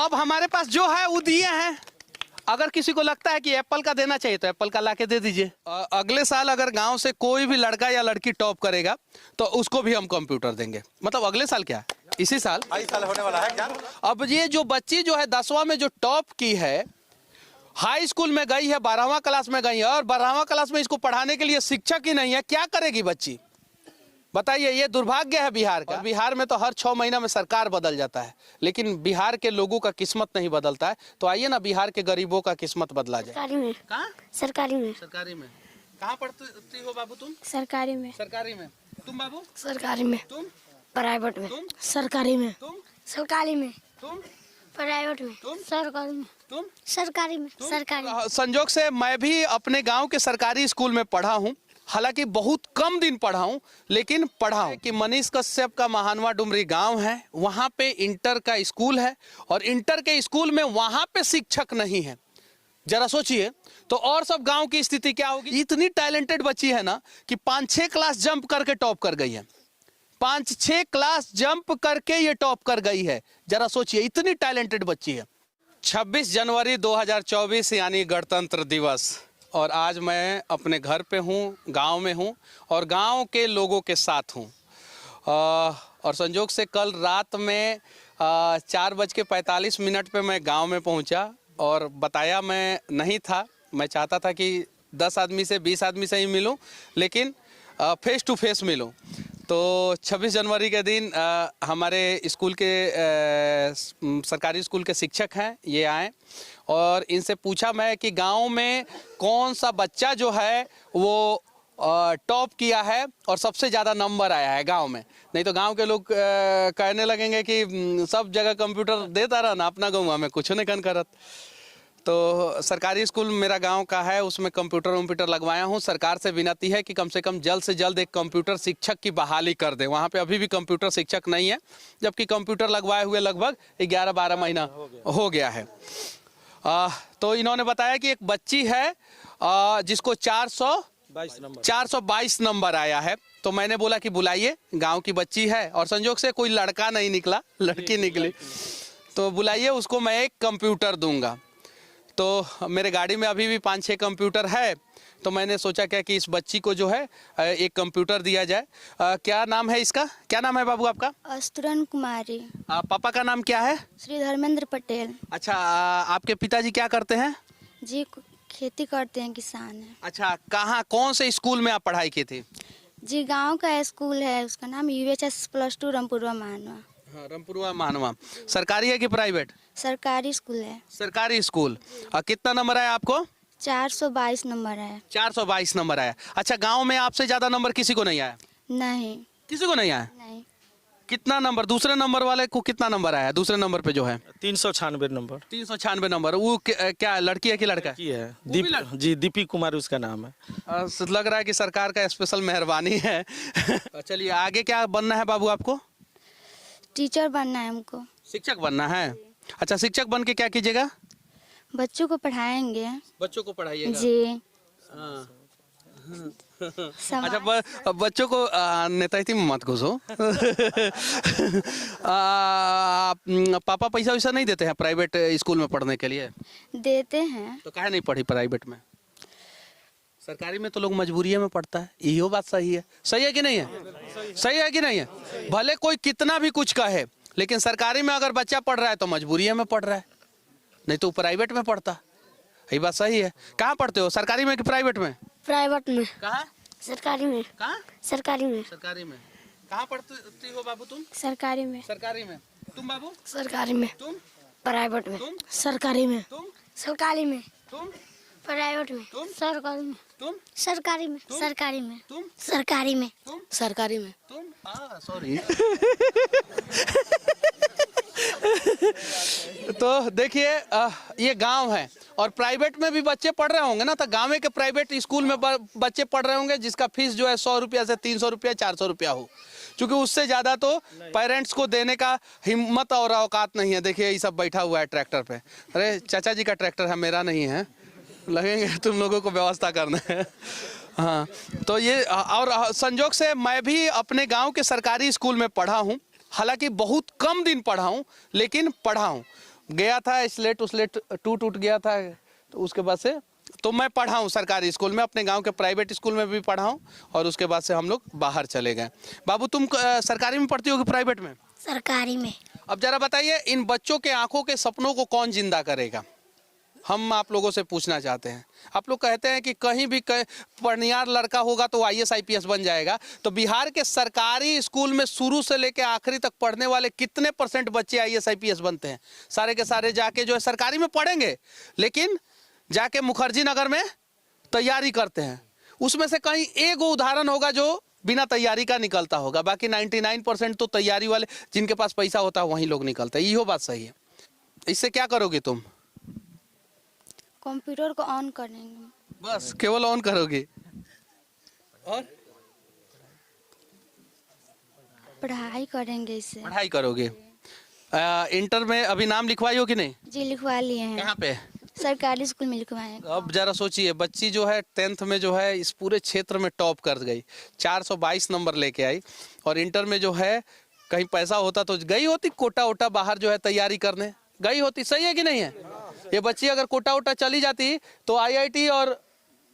अब हमारे पास जो है वो दिए हैं। अगर किसी को लगता है कि एप्पल का देना चाहिए तो एप्पल का लाके दे दीजिए। अगले साल अगर गांव से कोई भी लड़का या लड़की टॉप करेगा तो उसको भी हम कंप्यूटर देंगे। मतलब अगले साल क्या, इसी साल होने वाला है क्या? अब ये जो बच्ची जो है 10वां में जो टॉप की है, हाई स्कूल में गई है, 12वां क्लास में गई है, और 12वां क्लास में इसको पढ़ाने के लिए शिक्षक ही नहीं है, क्या करेगी बच्ची? बताइए, ये दुर्भाग्य है बिहार का। बिहार में तो हर 6 महीना में सरकार बदल जाता है, लेकिन बिहार के लोगों का किस्मत नहीं बदलता है। तो आइए ना बिहार के गरीबों का किस्मत बदला जाए। सरकारी में। कहाँ? सरकारी में। सरकारी में। कहाँ पढ़ती हो बाबू तुम? सरकारी में। सरकारी में। तुम बाबू? सरकारी में। तुम? प्राइवेट में। तुम? सरकारी में। तुम? सरकारी में। तुम? प्राइवेट में। तुम? सरकारी में। तुम? सरकारी में। सरकारी। संजोग से मैं भी अपने गांव के सरकारी स्कूल में पढ़ा हूं। हालांकि बहुत कम दिन पढ़ा हूं, लेकिन पढ़ा हूं। कि मनीष कश्यप का महानवा डुमरी गांव है, वहां पे इंटर का स्कूल है, और इंटर के स्कूल में वहां पे शिक्षक नहीं है। जरा सोचिए तो और सब गांव की स्थिति क्या होगी। इतनी टैलेंटेड बच्ची है ना कि 5-6 क्लास जंप करके टॉप कर गई है। 5-6 क्लास जंप करके ये टॉप कर गई है। जरा सोचिए, इतनी टैलेंटेड बच्ची है। 26 जनवरी 2024 यानी गणतंत्र दिवस, और आज मैं अपने घर पे हूँ, गांव में हूँ, और गांव के लोगों के साथ हूँ। और संजोग से कल रात में 4:45 पे मैं गांव में पहुँचा, और बताया मैं नहीं था। मैं चाहता था कि 10 आदमी से 20 आदमी से ही मिलूं, लेकिन फेस टू फेस मिलूं। तो 26 जनवरी के दिन हमारे स्कूल के सरकारी स्कूल के शिक्षक हैं, ये आए, और इनसे पूछा मैं कि गांव में कौन सा बच्चा जो है वो टॉप किया है और सबसे ज़्यादा नंबर आया है गांव में। नहीं तो गांव के लोग कहने लगेंगे कि सब जगह कंप्यूटर देता रहा ना, अपना गाँव में कुछ नहीं कन करत। तो सरकारी स्कूल मेरा गांव का है, उसमें कंप्यूटर लगवाया हूं। सरकार से विनती है कि कम से कम जल्द से जल्द एक कंप्यूटर शिक्षक की बहाली कर दें। वहां पे अभी भी कंप्यूटर शिक्षक नहीं है, जबकि कंप्यूटर लगवाए हुए लगभग 11-12 महीना हो गया है। तो इन्होंने बताया कि एक बच्ची है जिसको 422 नंबर आया है। तो मैंने बोला कि बुलाइए, गाँव की बच्ची है, और संजोग से कोई लड़का नहीं निकला, लड़की निकली। तो बुलाइए, उसको मैं एक कंप्यूटर दूंगा। तो मेरे गाड़ी में अभी भी 5-6 कंप्यूटर है, तो मैंने सोचा क्या कि इस बच्ची को जो है एक कंप्यूटर दिया जाए। क्या नाम है इसका? क्या नाम है बाबू आपका? अस्तुरन कुमारी। पापा का नाम क्या है? श्री धर्मेंद्र पटेल। अच्छा, आपके पिताजी क्या करते हैं? जी खेती करते हैं, किसान है। अच्छा, कहाँ, कौन से स्कूल में आप पढ़ाई की थी? जी गांव का स्कूल है, उसका नाम UHS+2 रामपुरवा मानवा। हाँ, रामपुरवा मानवा। सरकारी है कि प्राइवेट? सरकारी स्कूल है। सरकारी स्कूल। कितना नंबर आया आपको? 422 नंबर है। 422 नंबर आया। अच्छा, गांव में आपसे ज्यादा नंबर किसी को नहीं आया? नहीं। किसी को नहीं आया? नहीं। कितना नंबर, दूसरे नंबर वाले को कितना नंबर आया? दूसरे नंबर पे जो है 396 नंबर। 396 नंबर। वो क्या लड़की है कि लड़का की है? जी, दीपी कुमार उसका नाम है। लग रहा है कि सरकार का स्पेशल मेहरबानी है। चलिए, आगे क्या बनना है बाबू आपको? टीचर बनना है हमको। शिक्षक बनना है। अच्छा, शिक्षक बन के क्या कीजिएगा? बच्चों को पढ़ाएंगे। बच्चों को पढ़ाइएगा? जी। अच्छा, बच्चों को नेताहिती में मत घुसो। पापा पैसा वैसा नहीं देते हैं प्राइवेट स्कूल में पढ़ने के लिए? देते हैं। तो काहे नहीं पढ़ी प्राइवेट में? सरकारी में तो लोग मजबूरी में पढ़ता है। यही बात सही है। सही है कि नहीं है? सही है कि नहीं है? भले कोई कितना भी कुछ कहे, लेकिन सरकारी में अगर बच्चा पढ़ रहा है तो मजबूरी में पढ़ रहा है, नहीं तो प्राइवेट में पढ़ता। यही बात सही है। कहाँ पढ़ते हो, सरकारी में कि प्राइवेट में? प्राइवेट में। कहाँ? सरकारी में। कहाँ? सरकारी में। सरकारी में। कहाँ पढ़ती हो बाबू तुम? सरकारी में। सरकारी में। तुम बाबू? सरकारी में। तुम? प्राइवेट में। तुम? सरकारी में। तुम? सरकारी में। तुम? प्राइवेट में। तुम? सरकारी में। तुम? सरकारी में। सरकारी में। तुम? सरकारी में। तुम? सरकारी में। तुम? सॉरी। तो देखिए, ये गांव है, और प्राइवेट में भी बच्चे पढ़ रहे होंगे ना, तो गांव के प्राइवेट स्कूल में बच्चे पढ़ रहे होंगे जिसका फीस जो है 100 रुपया से 300 रुपया 400 रुपया हो, क्योंकि उससे ज़्यादा तो पेरेंट्स को देने का हिम्मत और औकात नहीं है। देखिए, ये सब बैठा हुआ है ट्रैक्टर पे। अरे चाचा जी का ट्रैक्टर है, मेरा नहीं है। लगेंगे तुम लोगों को व्यवस्था करना है। हाँ, तो ये, और संजोग से मैं भी अपने गाँव के सरकारी स्कूल में पढ़ा हूँ। हालांकि बहुत कम दिन पढ़ा हूँ, लेकिन पढ़ा हूँ। गया था, स्लेट टूट गया था, तो उसके बाद से तो मैं पढ़ा हूँ सरकारी स्कूल में, अपने गांव के प्राइवेट स्कूल में भी पढ़ा हूँ, और उसके बाद से हम लोग बाहर चले गए। बाबू तुम सरकारी में पढ़ती हो कि प्राइवेट में? सरकारी में। अब जरा बताइए, इन बच्चों के आंखों के सपनों को कौन जिंदा करेगा? हम आप लोगों से पूछना चाहते हैं। आप लोग कहते हैं कि कहीं भी पढ़नियार लड़का होगा तो IAS IPS बन जाएगा, तो बिहार के सरकारी स्कूल में शुरू से लेकर आखिरी तक पढ़ने वाले कितने % बच्चे IAS IPS बनते हैं? सारे के सारे जाके जो है सरकारी में पढ़ेंगे, लेकिन जाके मुखर्जी नगर में तैयारी करते हैं। उसमें से कहीं एक उदाहरण होगा जो बिना तैयारी का निकलता होगा, बाकी 99% तो तैयारी वाले, जिनके पास पैसा होता है वही लोग निकलते हैं। यही बात सही है। इससे क्या करोगे तुम? कंप्यूटर को ऑन करेंगे। बस केवल ऑन करोगे और पढ़ाई करेंगे इससे। पढ़ाई करोगे। इंटर में अभी नाम लिखवाई हो कि नहीं? जी लिखवा लिए हैं। कहाँ पे? सरकारी स्कूल में लिखवाए हैं। अब जरा सोचिए, बच्ची जो है 10th में जो है इस पूरे क्षेत्र में टॉप कर गई, 422 नंबर लेके आई, और इंटर में जो है कहीं पैसा होता तो गई होती कोटा वोटा बाहर जो है तैयारी करने गई होती। सही है कि नहीं है? ये बच्ची अगर कोटा वोटा चली जाती तो IIT और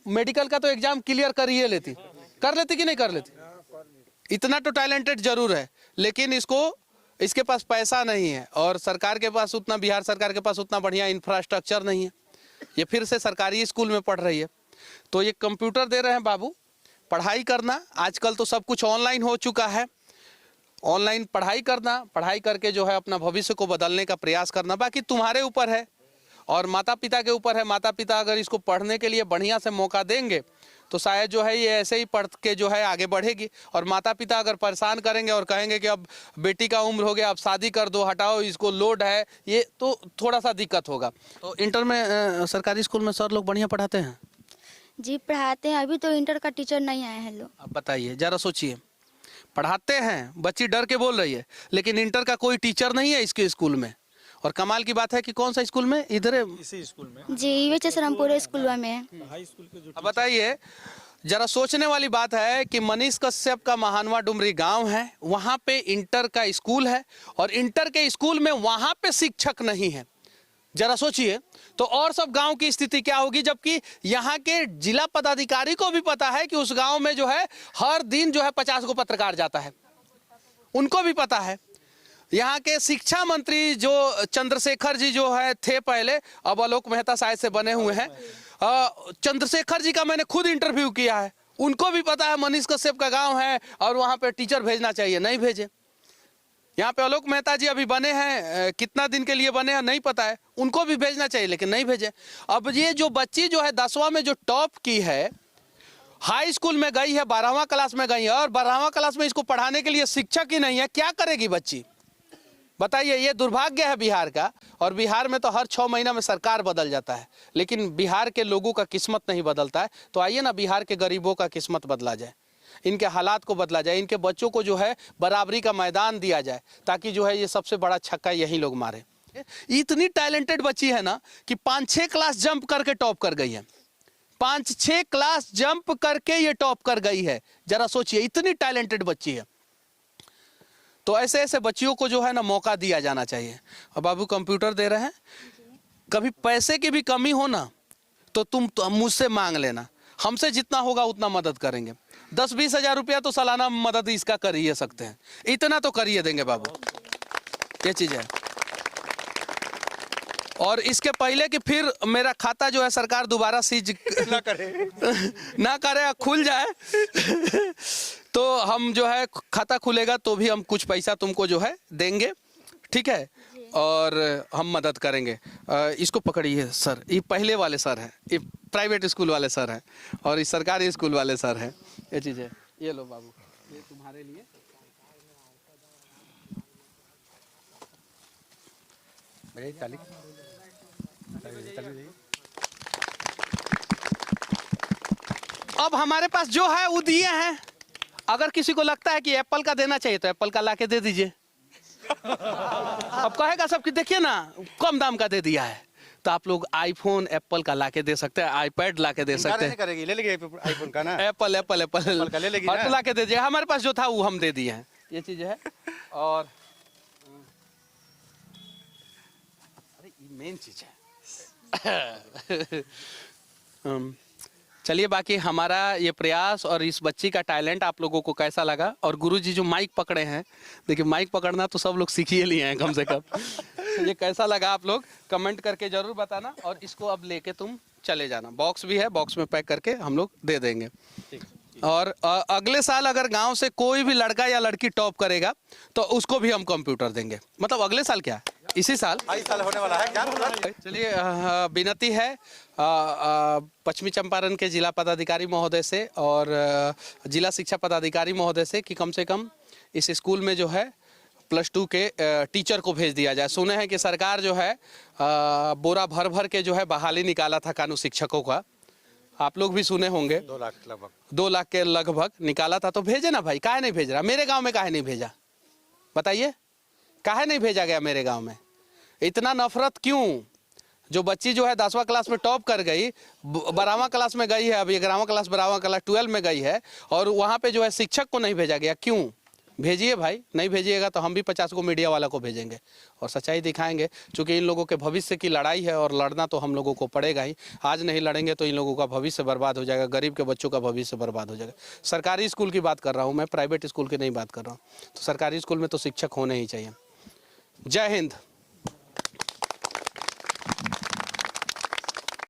मेडिकल का तो एग्जाम क्लियर कर ही लेती। कर लेती कि नहीं कर लेती? इतना तो टैलेंटेड जरूर है, लेकिन इसके पास पैसा नहीं है, और सरकार के पास उतना, बिहार सरकार के पास उतना बढ़िया इंफ्रास्ट्रक्चर नहीं है। ये फिर से सरकारी स्कूल में पढ़ रही है, तो ये कंप्यूटर दे रहे हैं बाबू, पढ़ाई करना। आजकल तो सब कुछ ऑनलाइन हो चुका है, ऑनलाइन पढ़ाई करना, पढ़ाई करके जो है अपना भविष्य को बदलने का प्रयास करना। बाकी तुम्हारे ऊपर है और माता पिता के ऊपर है। माता पिता अगर इसको पढ़ने के लिए बढ़िया से मौका देंगे तो शायद जो है ये ऐसे ही पढ़ के जो है आगे बढ़ेगी, और माता पिता अगर परेशान करेंगे और कहेंगे कि अब बेटी का उम्र हो गया, अब शादी कर दो, हटाओ इसको, लोड है, ये तो थोड़ा सा दिक्कत होगा। तो इंटर में सरकारी स्कूल में सर लोग बढ़िया पढ़ाते हैं? जी पढ़ाते हैं। अभी तो इंटर का टीचर नहीं आए हैं लोग। अब बताइए, जरा सोचिए, पढ़ाते हैं, बच्ची डर के बोल रही है, लेकिन इंटर का कोई टीचर नहीं है इसके स्कूल में। और कमाल की बात है कि कौन सा स्कूल में? इधर इसी स्कूल में। जी UHS रामपुर स्कूल में। हाई स्कूल के जो अब बताइए, जरा सोचने वाली बात है कि मनीष कश्यप का महानवा डुमरी गांव है, वहां पे इंटर का स्कूल है, और इंटर के स्कूल में वहां पे शिक्षक नहीं है। जरा सोचिए, तो और सब गांव की स्थिति क्या होगी, जबकि यहाँ के जिला पदाधिकारी को भी पता है कि उस गांव में जो है हर दिन जो है 50 को पत्रकार जाता है, उनको भी पता है। यहाँ के शिक्षा मंत्री जो चंद्रशेखर जी जो है थे पहले, अब आलोक मेहता शायद से बने हुए हैं, चंद्रशेखर जी का मैंने खुद इंटरव्यू किया है, उनको भी पता है मनीष कश्यप का गांव है और वहाँ पे टीचर भेजना चाहिए, नहीं भेजे। यहाँ पे आलोक मेहता जी अभी बने हैं, कितना दिन के लिए बने हैं नहीं पता है, उनको भी भेजना चाहिए लेकिन नहीं भेजे। अब ये जो बच्ची जो है 10वां में जो टॉप की है, हाई स्कूल में गई है, 12वां क्लास में गई है, और 12वां क्लास में इसको पढ़ाने के लिए शिक्षक ही नहीं है, क्या करेगी बच्ची? बताइए, ये दुर्भाग्य है बिहार का। और बिहार में तो हर 6 महीना में सरकार बदल जाता है, लेकिन बिहार के लोगों का किस्मत नहीं बदलता है। तो आइए ना, बिहार के गरीबों का किस्मत बदला जाए, इनके हालात को बदला जाए, इनके बच्चों को जो है बराबरी का मैदान दिया जाए, ताकि जो है ये सबसे बड़ा छक्का यही लोग मारे। इतनी टैलेंटेड बच्ची है ना कि 5-6 क्लास जंप करके टॉप कर गई है, 5-6 क्लास जंप करके ये टॉप कर गई है। जरा सोचिए, इतनी टैलेंटेड बच्ची है। तो ऐसे ऐसे बच्चियों को जो है ना मौका दिया जाना चाहिए। अब बाबू कंप्यूटर दे रहे हैं, कभी पैसे की भी कमी हो ना तो तुम मुझसे मांग लेना, हमसे जितना होगा उतना मदद करेंगे। 10-20 हज़ार रुपया तो सालाना मदद इसका कर ही सकते हैं, इतना तो कर ही देंगे बाबू, ये चीज है। और इसके पहले कि फिर मेरा खाता जो है सरकार दोबारा सीज ना करे खुल जाए तो हम जो है खाता खुलेगा तो भी हम कुछ पैसा तुमको जो है देंगे, ठीक है, और हम मदद करेंगे। इसको पकड़िए सर, ये पहले वाले सर हैं, ये प्राइवेट स्कूल वाले सर हैं, और ये सरकारी स्कूल वाले सर हैं, ये चीज़ है। ये लो बाबू, ये तुम्हारे लिए। अब हमारे पास जो है वो दिए हैं, अगर किसी को लगता है कि एप्पल का देना चाहिए तो एप्पल का लाके दे दीजिए। अब कहेगा सब कि देखिए ना कम दाम का दे दिया है, तो आप लोग आईफोन एप्पल का लाके दे सकते हैं, आईपैड लाके दे सकते हैं। करेगी, ले लेगी आईफोन का ना, एप्पल का ले लेगी ना, लाके दे दिए। हमारे पास जो था वो हम दे दिए हैं, ये चीज है। और अरे मेन चीज है। चलिए, बाकी हमारा ये प्रयास और इस बच्ची का टैलेंट आप लोगों को कैसा लगा, और गुरुजी जो माइक पकड़े हैं, देखिए माइक पकड़ना तो सब लोग सीख ही लिए हैं कम से कम। ये कैसा लगा आप लोग कमेंट करके जरूर बताना, और इसको अब लेके तुम चले जाना, बॉक्स भी है, बॉक्स में पैक करके हम लोग दे देंगे। और अगले साल अगर गांव से कोई भी लड़का या लड़की टॉप करेगा तो उसको भी हम कंप्यूटर देंगे। मतलब अगले साल क्या, इसी साल होने वाला है क्या? चलिए, विनती है पश्चिमी चंपारण के जिला पदाधिकारी महोदय से और जिला शिक्षा पदाधिकारी महोदय से कि कम से कम इस स्कूल में जो है +2 के टीचर को भेज दिया जाए। सुने हैं कि सरकार जो है बोरा भर भर के जो है बहाली निकाला था कानून शिक्षकों का, आप लोग भी सुने होंगे। 2 लाख लगभग, 2 लाख के लगभग निकाला था, तो भेजे ना भाई, काहे नहीं भेज रहा? मेरे गांव में काहे नहीं भेजा, बताइए, काहे नहीं भेजा गया मेरे गांव में? इतना नफरत क्यों? जो बच्ची जो है 10वां क्लास में टॉप कर गई, 12वां क्लास में गई है, अभी 11वां क्लास 12वां क्लास 12 में गई है, और वहाँ पे जो है शिक्षक को नहीं भेजा गया, क्यों? भेजिए भाई, नहीं भेजिएगा तो हम भी 50 को मीडिया वाला को भेजेंगे और सच्चाई दिखाएंगे। क्योंकि इन लोगों के भविष्य की लड़ाई है और लड़ना तो हम लोगों को पड़ेगा ही। आज नहीं लड़ेंगे तो इन लोगों का भविष्य बर्बाद हो जाएगा, गरीब के बच्चों का भविष्य बर्बाद हो जाएगा। सरकारी स्कूल की बात कर रहा हूँ मैं, प्राइवेट स्कूल की नहीं बात कर रहा हूँ। तो सरकारी स्कूल में तो शिक्षक होने ही चाहिए। जय हिंद।